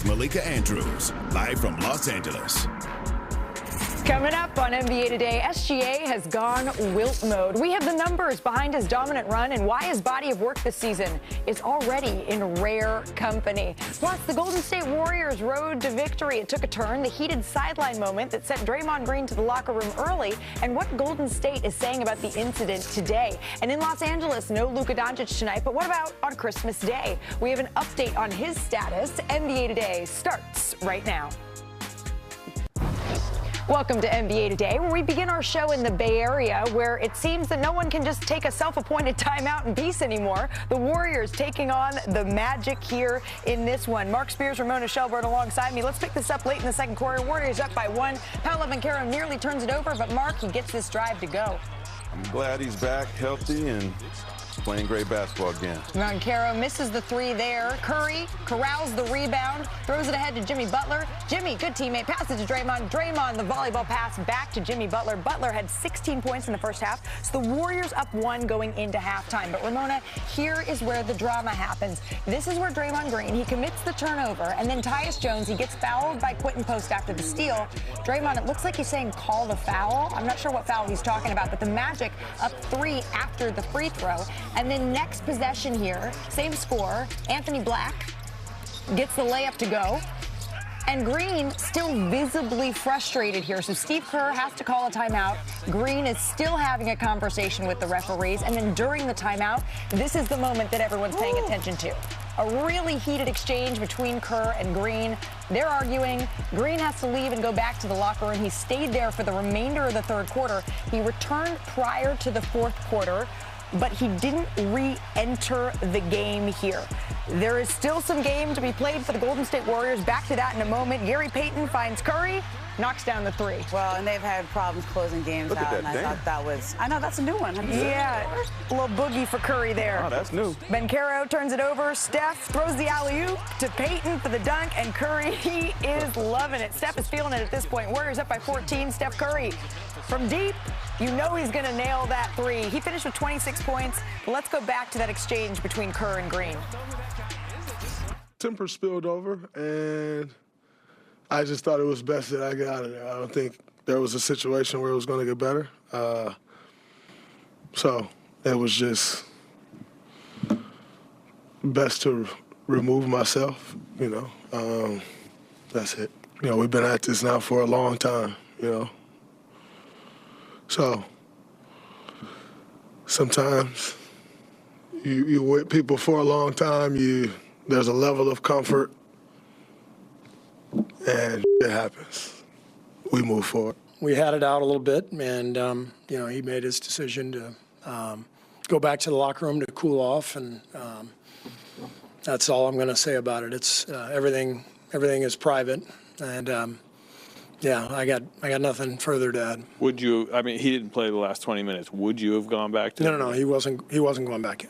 Malika Andrews, live from Los Angeles. Coming up on NBA Today, SGA has gone wilt mode. We have the numbers behind his dominant run and why his body of work this season is already in rare company. Plus, the Golden State Warriors' road to victory. It took a turn, the heated sideline moment that sent Draymond Green to the locker room early, and what Golden State is saying about the incident today. And in Los Angeles, no Luka Doncic tonight, but what about on Christmas Day? We have an update on his status. NBA Today starts right now. Welcome to NBA Today, where we begin our show in the Bay Area, where it seems that no one can just take a self-appointed timeout in peace anymore. The Warriors taking on the Magic here in this one. Mark Spears, Ramona Shelburne alongside me. Let's pick this up late in the second quarter. Warriors up by 1. Paolo Banchero nearly turns it over, but Mark, he gets this drive to go. I'm glad he's back healthy and playing great basketball again. Banchero misses the 3 there. Curry corrals the rebound, throws it ahead to Jimmy Butler. Jimmy, good teammate, passes to Draymond. Draymond, the volleyball pass back to Jimmy Butler. Butler had 16 points in the first half, so the Warriors up 1 going into halftime. But Ramona, here is where the drama happens. This is where Draymond Green, he commits the turnover, and then Tyus Jones, he gets fouled by Quentin Post after the steal. Draymond, it looks like he's saying call the foul. I'm not sure what foul he's talking about, but the Magic up 3 after the free throw. And then next possession here, same score, Anthony Black gets the layup to go. And Green still visibly frustrated here. So Steve Kerr has to call a timeout. Green is still having a conversation with the referees. And then during the timeout, this is the moment that everyone's paying attention to. A really heated exchange between Kerr and Green. They're arguing. Green has to leave and go back to the locker room. He stayed there for the remainder of the third quarter. He returned prior to the fourth quarter, but he didn't re-enter the game here. There is still some game to be played for the Golden State Warriors. Back to that in a moment. Gary Payton finds Curry, knocks down the 3. Well, and they've had problems closing games Look at out, that, and I damn. thought that was, I know, that's a new one. Yeah, a little boogie for Curry there. Oh, that's new. Banchero turns it over. Steph throws the alley-oop to Payton for the dunk, and Curry, he is loving it. Steph is feeling it at this point. Warriors up by 14. Steph Curry from deep. You know he's going to nail that 3. He finished with 26 points. Let's go back to that exchange between Kerr and Green. Temper spilled over, and I just thought it was best that I got out of there. I don't think there was a situation where it was going to get better. So it was just best to remove myself, you know. That's it. You know, we've been at this now for a long time, you know. So sometimes you with people for a long time, there's a level of comfort, and it happens. We move forward. We had it out a little bit, and you know, he made his decision to go back to the locker room to cool off, and that's all I'm going to say about it. It's everything is private, and yeah, I got nothing further to add. Would you? I mean, he didn't play the last 20 minutes. Would you have gone back to? No, he wasn't going back in.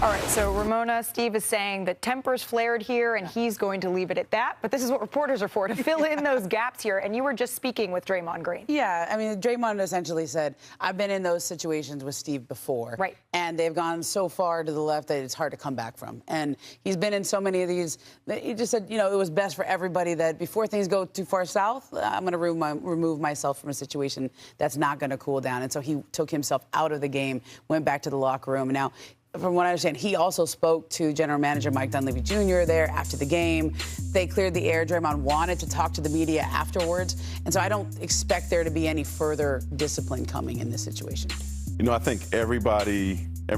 All right, so Ramona, Steve is saying that tempers flared here, and he's going to leave it at that. But this is what reporters are for, to fill in those gaps here. And you were just speaking with Draymond Green. Yeah, I mean, Draymond essentially said, I've been in those situations with Steve before. Right. And they've gone so far to the left that it's hard to come back from. And he's been in so many of these. He just said, you know, it was best for everybody that before things go too far south, I'm going to remove myself from a situation that's not going to cool down. And so he took himself out of the game, went back to the locker room. And now, from what I understand, he also spoke to General Manager Mike Dunleavy Jr. there after the game. They cleared the air. Draymond wanted to talk to the media afterwards. And so I don't expect there to be any further discipline coming in this situation. You know, I think every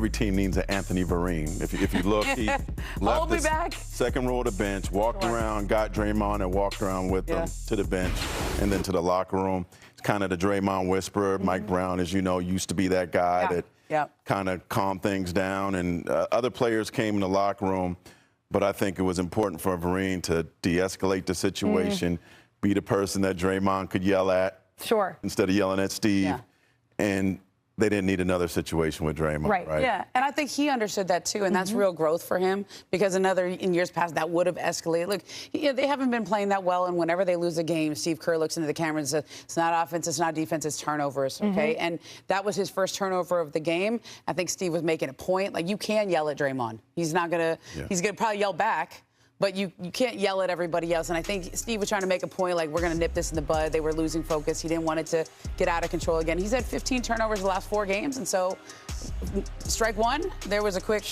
team needs an Anthony Vereen. If you look, he left the second row of the bench, walked around, got Draymond, and walked around with him to the bench and then to the locker room. It's kind of the Draymond whisperer. Mike Brown, as you know, used to be that guy that kind of calmed things down. And other players came in the locker room, but I think it was important for Vereen to de-escalate the situation, be the person that Draymond could yell at instead of yelling at Steve. And they didn't need another situation with Draymond. Right. Yeah, and I think he understood that too, and that's real growth for him, because in years past that would have escalated. Look, they haven't been playing that well, and whenever they lose a game, Steve Kerr looks into the camera and says, it's not offense, it's not defense, it's turnovers, okay? And that was his first turnover of the game. I think Steve was making a point. Like, you can yell at Draymond. He's not gonna, he's gonna probably yell back, but you can't yell at everybody else. And I think Steve was trying to make a point, like, we're going to nip this in the bud. They were losing focus. He didn't want it to get out of control again. He's had 15 turnovers the last 4 games, and so strike one, there was a quick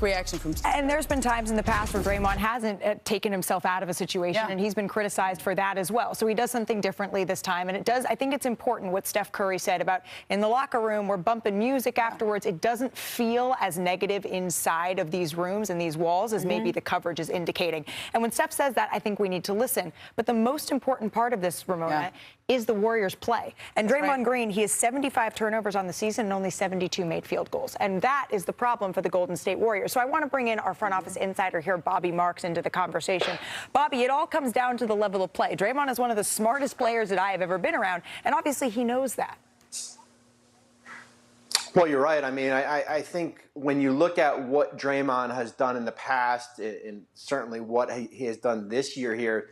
reaction from Steve. And there's been times in the past where Draymond hasn't taken himself out of a situation, and he's been criticized for that as well. So he does something differently this time, and I think it's important what Steph Curry said about in the locker room, we're bumping music afterwards. It doesn't feel as negative inside of these rooms and these walls as maybe the coverage is indicating. And when Steph says that, I think we need to listen. But the most important part of this, Ramona, is the Warriors' play. And Draymond Green, he has 75 turnovers on the season and only 72 made field goals. And that is the problem for the Golden State Warriors. So I want to bring in our front office insider here, Bobby Marks, into the conversation. Bobby, it all comes down to the level of play. Draymond is one of the smartest players that I have ever been around, and obviously he knows that. Well, you're right. I mean, I think when you look at what Draymond has done in the past, and certainly what he has done this year here,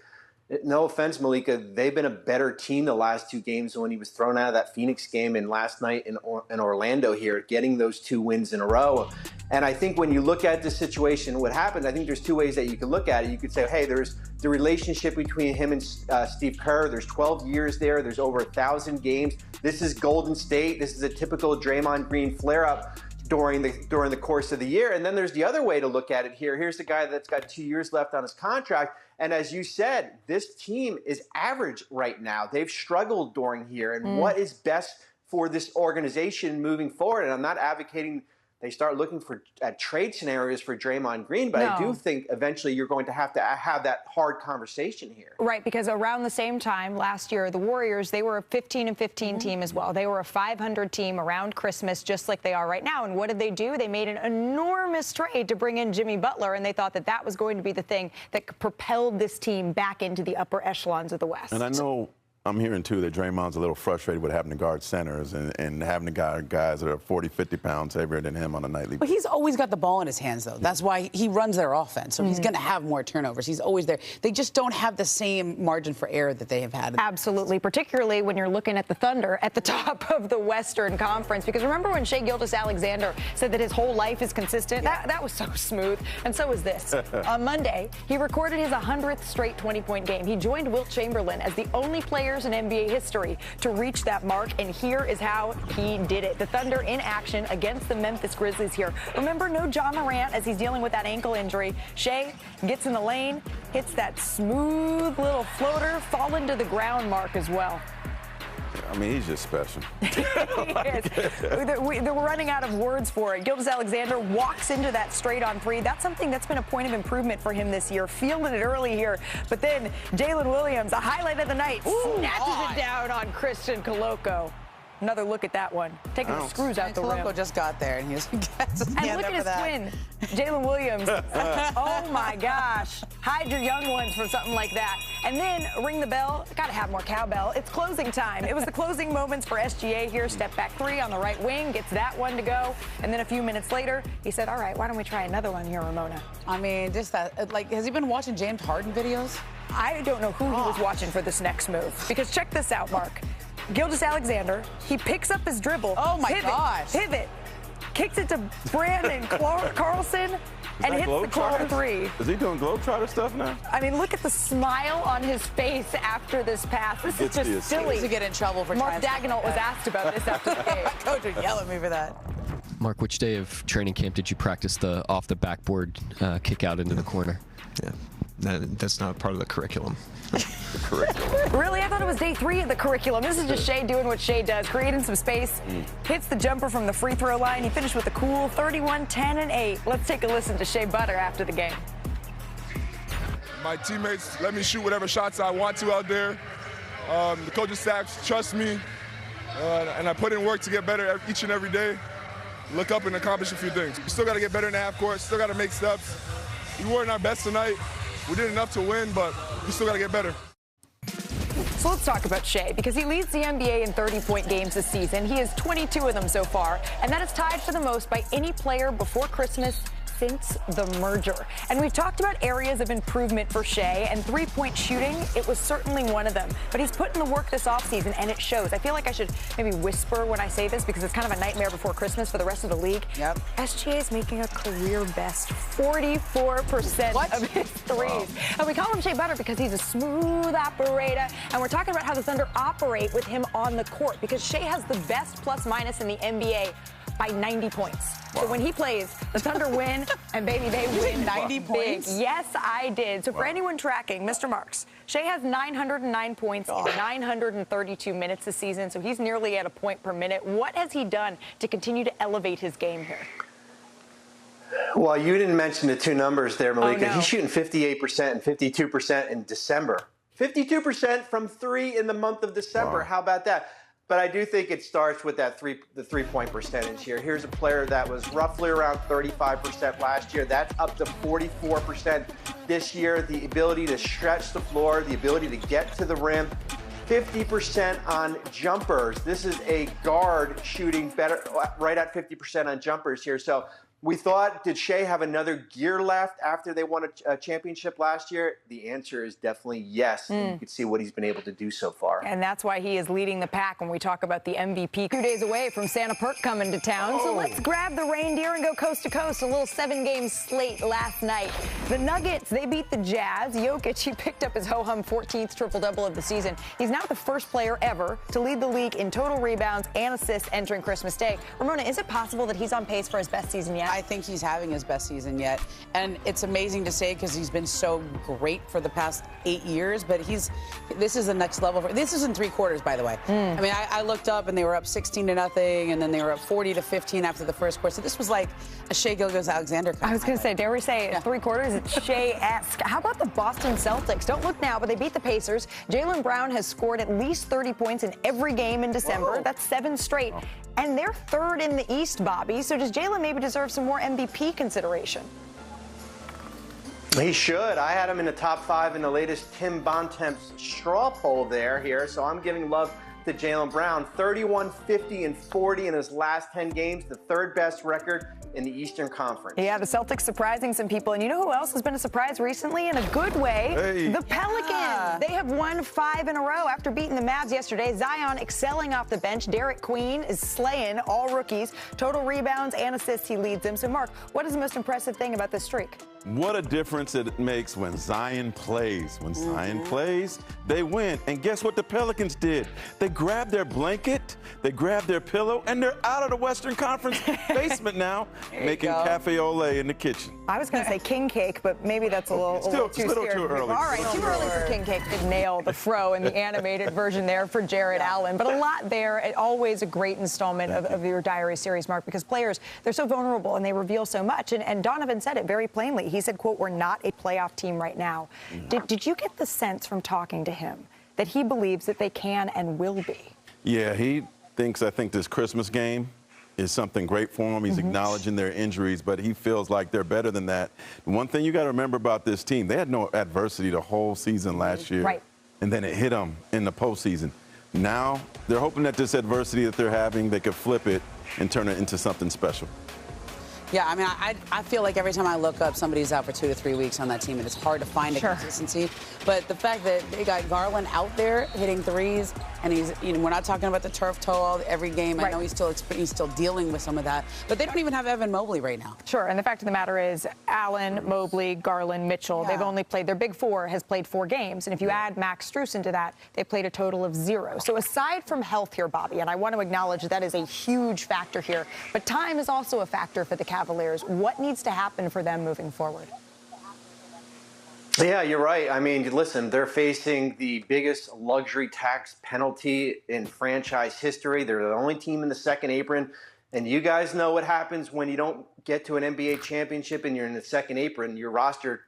no offense, Malika, they've been a better team the last 2 games when he was thrown out of that Phoenix game and last night in Orlando here, getting those 2 wins in a row. And I think when you look at this situation, what happened, I think there's 2 ways that you could look at it. You could say, hey, there's the relationship between him and Steve Kerr. There's 12 years there. There's over 1,000 games. This is Golden State. This is a typical Draymond Green flare-up during the course of the year. And then there's the other way to look at it here. Here's the guy that's got 2 years left on his contract. And as you said, this team is average right now. They've struggled during here. And what is best for this organization moving forward? And I'm not advocating they start looking at trade scenarios for Draymond Green, but I do think eventually you're going to have that hard conversation here. Right, because around the same time last year, the Warriors, they were a 15-15 team as well. They were a 500 team around Christmas, just like they are right now. And what did they do? They made an enormous trade to bring in Jimmy Butler, and they thought that that was going to be the thing that propelled this team back into the upper echelons of the West. And I know I'm hearing, too, that Draymond's a little frustrated with having to guard centers and having to guard guys that are 40, 50 pounds heavier than him on a nightly basis. But he's always got the ball in his hands, though. That's why he runs their offense. So he's going to have more turnovers. He's always there. They just don't have the same margin for error that they have had. Absolutely, particularly when you're looking at the Thunder at the top of the Western Conference. Because remember when Shai Gilgeous-Alexander said that his whole life is consistent? That was so smooth. And so is this. On Monday, he recorded his 100th straight 20-point game. He joined Wilt Chamberlain as the only players in NBA history to reach that mark, and here is how he did it. The Thunder in action against the Memphis Grizzlies here. Remember, no John Morant as he's dealing with that ankle injury. Shai gets in the lane, hits that smooth little floater, fall into the ground mark as well. I mean, he's just special. He is. We're running out of words for it. Gilgeous-Alexander walks into that straight-on 3. That's something that's been a point of improvement for him this year. Feeling it early here. But then Jalen Williams, a highlight of the night, snatches it down on Christian Koloko. Another look at that one. Taking the screws out the rim. Koloko just got there, and he was and look at his twin, Jalen Williams. Oh, my gosh. Hide your young ones from something like that. And then ring the bell. Got to have more cowbell. It's closing time. It was the closing moments for SGA here. Step back 3 on the right wing. Gets that one to go. And then a few minutes later, he said, all right, why don't we try another one here, Ramona? I mean, just that. Like, has he been watching James Harden videos? I don't know who he was watching for this next move. Because check this out, Mark. Gilgeous-Alexander, he picks up his dribble. Oh, my gosh. Pivot. Kicks it to Brandon Carlson and hits the corner 3. Is he doing Globetrotter stuff now? I mean, look at the smile on his face after this pass. This is just silly. To get in trouble for Mark Daigneault was asked about this after the game. Coach would yell at me for that. Mark, which day of training camp did you practice the off the backboard kick out into the corner? Yeah, that's not part of the curriculum. Really? I thought it was day 3 of the curriculum. This is just Shai doing what Shai does, creating some space, hits the jumper from the free throw line. He finished with a cool 31, 10, and 8. Let's take a listen to Shea Butter after the game. My teammates let me shoot whatever shots I want to out there. The coaching staff trust me, and I put in work to get better each and every day. Look up and accomplish a few things. We still got to get better in the half court, still got to make steps. We weren't our best tonight. We did enough to win, but we still got to get better. So let's talk about Shai, because he leads the NBA in 30-point games this season. He has 22 of them so far, and that is tied for the most by any player before Christmas since the merger. And we've talked about areas of improvement for Shai, and three-point shooting, it was certainly one of them. But he's put in the work this offseason, and it shows. I feel like I should maybe whisper when I say this because it's kind of a nightmare before Christmas for the rest of the league. Yep. SGA is making a career best 44% of his threes. Wow. And we call him Shea Butter because he's a smooth operator. And we're talking about how the Thunder operate with him on the court because Shea has the best plus-minus in the NBA by 90 points. Wow. So when he plays, the Thunder win, and baby, they win 90 points. Yes, I did. So for anyone tracking, Mr. Marks, Shea has 909 points in 932 minutes this season, so he's nearly at a point per minute. What has he done to continue to elevate his game here? Well, you didn't mention the two numbers there, Malika. Oh, no. He's shooting 58% and 52% in December. 52% from three in the month of December. Wow. How about that? But I do think it starts with that the three-point percentage here. Here's a player that was roughly around 35% last year. That's up to 44% this year. The ability to stretch the floor, the ability to get to the rim. 50% on jumpers. This is a guard shooting better, right at 50% on jumpers here. So we thought, did Shea have another gear left after they won a championship last year? The answer is definitely yes. And you can see what he's been able to do so far. And that's why he is leading the pack when we talk about the MVP. 2 days away from Santa Perk coming to town. So let's grab the reindeer and go coast to coast. A little 7-game slate last night. The Nuggets, they beat the Jazz. Jokic, he picked up his ho-hum 14th triple-double of the season. He's now the first player ever to lead the league in total rebounds and assists entering Christmas Day. Ramona, is it possible that he's on pace for his best season yet? I think he's having his best season yet. And it's amazing to say because he's been so great for the past 8 years, but this is the next level. This is in 3 quarters, by the way. I mean, I looked up and they were up 16-0, and then they were up 40-15 after the first quarter. So this was like a Shai Gilgeous-Alexander kind I was going to say, dare we say 3 quarters? It's Shai-esque. How about the Boston Celtics? Don't look now, but they beat the Pacers. Jaylen Brown has scored at least 30 points in every game in December. Whoa. That's 7 straight. And they're 3rd in the East, Bobby. So does Jaylen maybe deserve some more MVP consideration? He should. I had him in the top 5 in the latest Tim Bontemps straw poll here. So I'm giving love to Jaylen Brown. 31, 50, and 40 in his last 10 games, the 3rd best record in the Eastern Conference. Yeah, the Celtics surprising some people. And you know who else has been a surprise recently in a good way? Hey. The Pelicans. Yeah. They have won 5 in a row after beating the Mavs yesterday. Zion excelling off the bench. Derek Queen is slaying all rookies. Total rebounds and assists, he leads them. So, Mark, what is the most impressive thing about this streak? What a difference it makes when Zion plays. When Zion plays, they win. And guess what the Pelicans did? They grabbed their blanket, they grabbed their pillow, and they're out of the Western Conference basement now, making cafe au lait in the kitchen. I was going to say king cake, but maybe that's a little too early. All right, too early for king cake. Did nail the throw in the animated version there for Jared Allen. But a lot there. Always a great installment of your diary series, Mark, because players, they're so vulnerable and they reveal so much. And Donovan said it very plainly. He said, quote, "We're not a playoff team right now." Did you get the sense from talking to him that he believes that they can and will be? Yeah, he thinks, I think this Christmas game is something great for him. He's acknowledging their injuries, but he feels like they're better than that. One thing you got to remember about this team, they had no adversity the whole season last year. Right. And then it hit them in the postseason. Now they're hoping that this adversity that they're having, they could flip it and turn it into something special. Yeah, I mean, I feel like every time I look up, somebody's out for 2 to 3 weeks on that team, and it's hard to find a consistency. But the fact that they got Garland out there hitting threes, and he's, you know, we're not talking about the turf toe every game. I know he's still dealing with some of that, but they don't even have Evan Mobley right now. Sure, and the fact of the matter is, Allen, Mobley, Garland, Mitchell, they've only played, their big 4 has played 4 games, and if you add Max Strus into that, they played a total of 0. So aside from health here, Bobby, and I want to acknowledge that is a huge factor here, but time is also a factor for the Cavaliers. What needs to happen for them moving forward? Yeah, you're right. I mean, listen, they're facing the biggest luxury tax penalty in franchise history. They're the only team in the second apron. And you guys know what happens when you don't get to an NBA championship and you're in the second apron. Your roster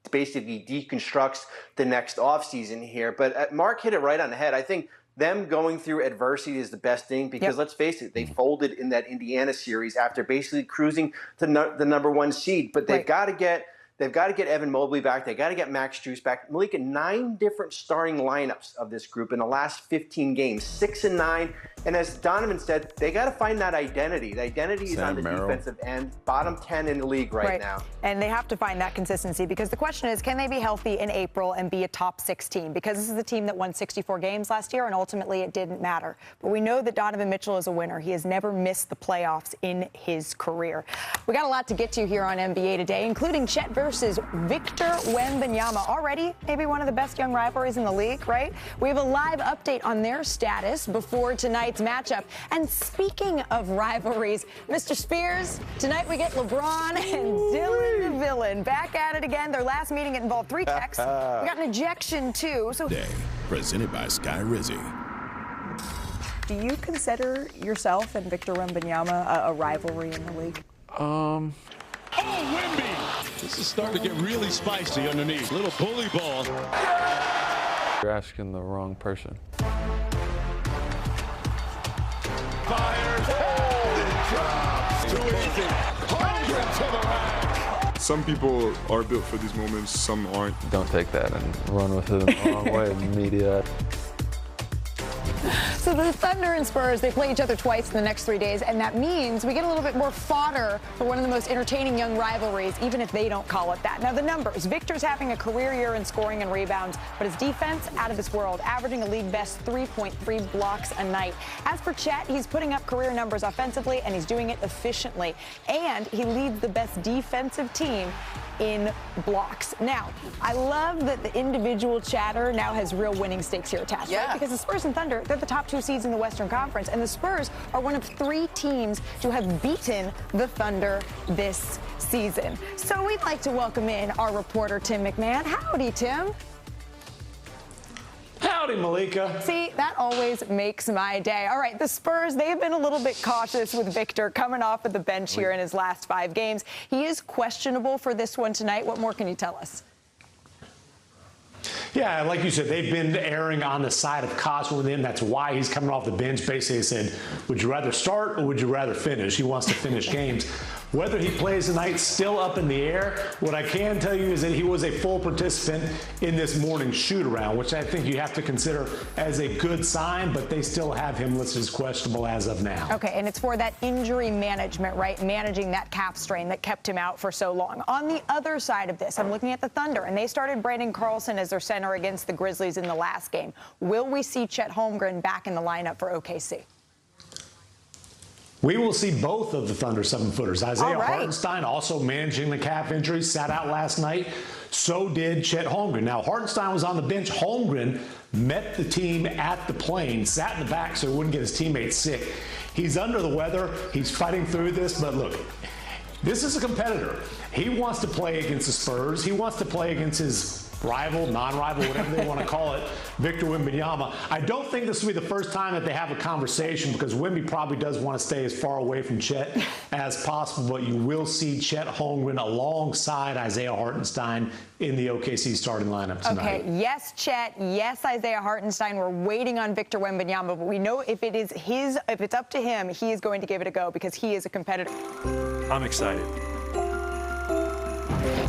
basically deconstructs the next offseason here. But Mark hit it right on the head. I think them going through adversity is the best thing because let's face it, they folded in that Indiana series after basically cruising to the number 1 seed. But they've got to get They've got to get Evan Mobley back. They got to get Max Strus back. Malika, 9 different starting lineups of this group in the last 15 games, 6-9. And as Donovan said, they got to find that identity. The identity is on the defensive end, bottom 10 in the league right now. And they have to find that consistency, because the question is, can they be healthy in April and be a top 6 team? Because this is the team that won 64 games last year, and ultimately it didn't matter. But we know that Donovan Mitchell is a winner. He has never missed the playoffs in his career. We got a lot to get to here on NBA Today, including Chet versus Victor Wembanyama. Already maybe one of the best young rivalries in the league, right? We have a live update on their status before tonight's matchup. And speaking of rivalries, Mr. Spears, tonight we get LeBron and Dylan the Villain back at it again. Their last meeting, it involved 3 checks. We got an ejection, too. So, Day, presented by Sky Rizzy. do you consider yourself and Victor Wembanyama a rivalry in the league? Oh, Wemby! This is starting to get really spicy underneath. Little bully ball. You're asking the wrong person. Fires. It drops. Too easy. 100 to the rack. Some people are built for these moments, some aren't. Don't take that and run with it in the wrong way, media. So the Thunder and Spurs, they play each other twice in the next 3 days, and that means we get a little bit more fodder for one of the most entertaining young rivalries, even if they don't call it that. Now, the numbers. Victor's having a career year in scoring and rebounds, but his defense, out of this world, averaging a league-best 3.3 blocks a night. As for Chet, he's putting up career numbers offensively, and he's doing it efficiently. And he leads the best defensive team in blocks. Now, I love that the individual chatter now has real winning stakes here attached, right? Because the Spurs and Thunder, they're the top 2 seeds in the Western Conference, and the Spurs are one of 3 teams to have beaten the Thunder this season. So we'd like to welcome in our reporter, Tim McMahon. Howdy, Tim. Howdy, Malika. See, that always makes my day. All right, the Spurs, they have been a little bit cautious with Victor coming off of the bench here in his last 5 games. He is questionable for this one tonight. What more can you tell us? Yeah, like you said, they've been erring on the side of caution with him. That's why he's coming off the bench. Basically, they said, would you rather start or would you rather finish? He wants to finish games. Whether he plays tonight, still up in the air. What I can tell you is that he was a full participant in this morning's shoot-around, which I think you have to consider as a good sign, but they still have him listed as questionable as of now. Okay, and it's for that injury management, right? Managing that calf strain that kept him out for so long. On the other side of this, I'm looking at the Thunder, and they started Brandon Carlson as their center against the Grizzlies in the last game. Will we see Chet Holmgren back in the lineup for OKC? We will see both of the Thunder 7-footers. Isaiah Hartenstein also managing the calf injury, sat out last night. So did Chet Holmgren. Now, Hartenstein was on the bench. Holmgren met the team at the plane, sat in the back so he wouldn't get his teammates sick. He's under the weather. He's fighting through this. But look, this is a competitor. He wants to play against the Spurs. He wants to play against his rival, non-rival, whatever they want to call it, Victor Wembanyama. I don't think this will be the first time that they have a conversation, because Wemby probably does want to stay as far away from Chet as possible, but you will see Chet Holmgren alongside Isaiah Hartenstein in the OKC starting lineup tonight. Okay, yes, Chet, yes, Isaiah Hartenstein. We're waiting on Victor Wembanyama, but we know if it's up to him, he is going to give it a go, because he is a competitor. I'm excited.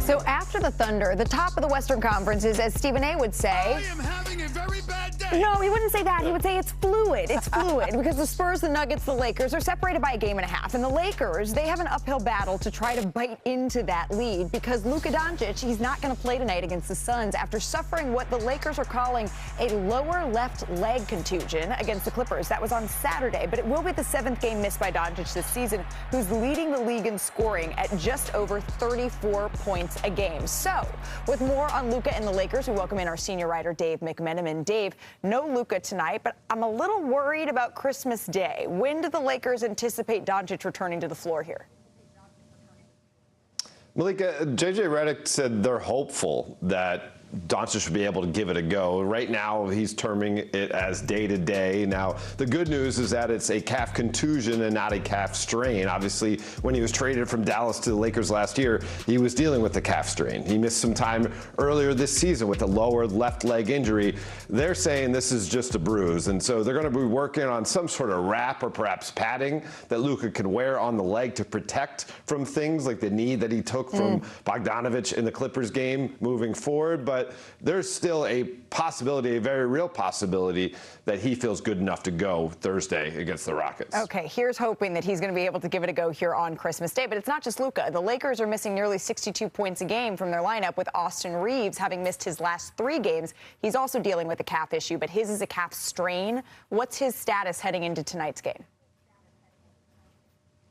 So after the Thunder, the top of the Western Conference is, as Stephen A. would say, I am having a very bad day. No, he wouldn't say that. He would say it's fluid. It's fluid because the Spurs, the Nuggets, the Lakers are separated by a game and a half. And the Lakers, they have an uphill battle to try to bite into that lead, because Luka Doncic, he's not going to play tonight against the Suns after suffering what the Lakers are calling a lower left leg contusion against the Clippers. That was on Saturday, but it will be the 7th game missed by Doncic this season, who's leading the league in scoring at just over 34 points a game. So, with more on Luka and the Lakers, we welcome in our senior writer, Dave McMenamin. Dave, no Luka tonight, but I'm a little worried about Christmas Day. When do the Lakers anticipate Doncic returning to the floor here? Malika, J.J. Redick said they're hopeful that Doncic would be able to give it a go. Right now, he's terming it as day-to-day. Now, the good news is that it's a calf contusion and not a calf strain. Obviously, when he was traded from Dallas to the Lakers last year, he was dealing with the calf strain. He missed some time earlier this season with a lower left leg injury. They're saying this is just a bruise, and so they're going to be working on some sort of wrap or perhaps padding that Luka can wear on the leg to protect from things like the knee that he took from Bogdanovic in the Clippers game moving forward. But there's still a possibility, a very real possibility, that he feels good enough to go Thursday against the Rockets. Okay, here's hoping that he's going to be able to give it a go here on Christmas Day. But it's not just Luka. The Lakers are missing nearly 62 points a game from their lineup, with Austin Reeves having missed his last 3 games. He's also dealing with a calf issue, but his is a calf strain. What's his status heading into tonight's game?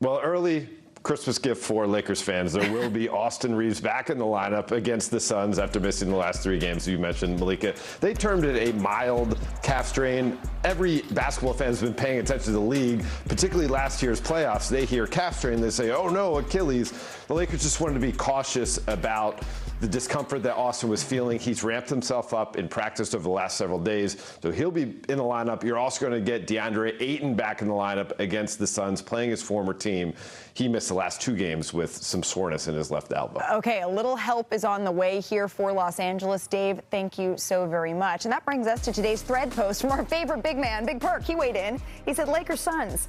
Well, early Christmas gift for Lakers fans. There will be Austin Reeves back in the lineup against the Suns after missing the last 3 games. You mentioned, Malika. They termed it a mild calf strain. Every basketball fan has been paying attention to the league, particularly last year's playoffs. They hear calf strain, they say, oh no, Achilles. The Lakers just wanted to be cautious about the discomfort that Austin was feeling. He's ramped himself up in practice over the last several days, so he'll be in the lineup. You're also going to get DeAndre Ayton back in the lineup against the Suns, playing his former team. He missed the last 2 games with some soreness in his left elbow. Okay, a little help is on the way here for Los Angeles. Dave, thank you so very much. And that brings us to today's thread post from our favorite big man, Big Perk. He weighed in. He said, Lakers Suns,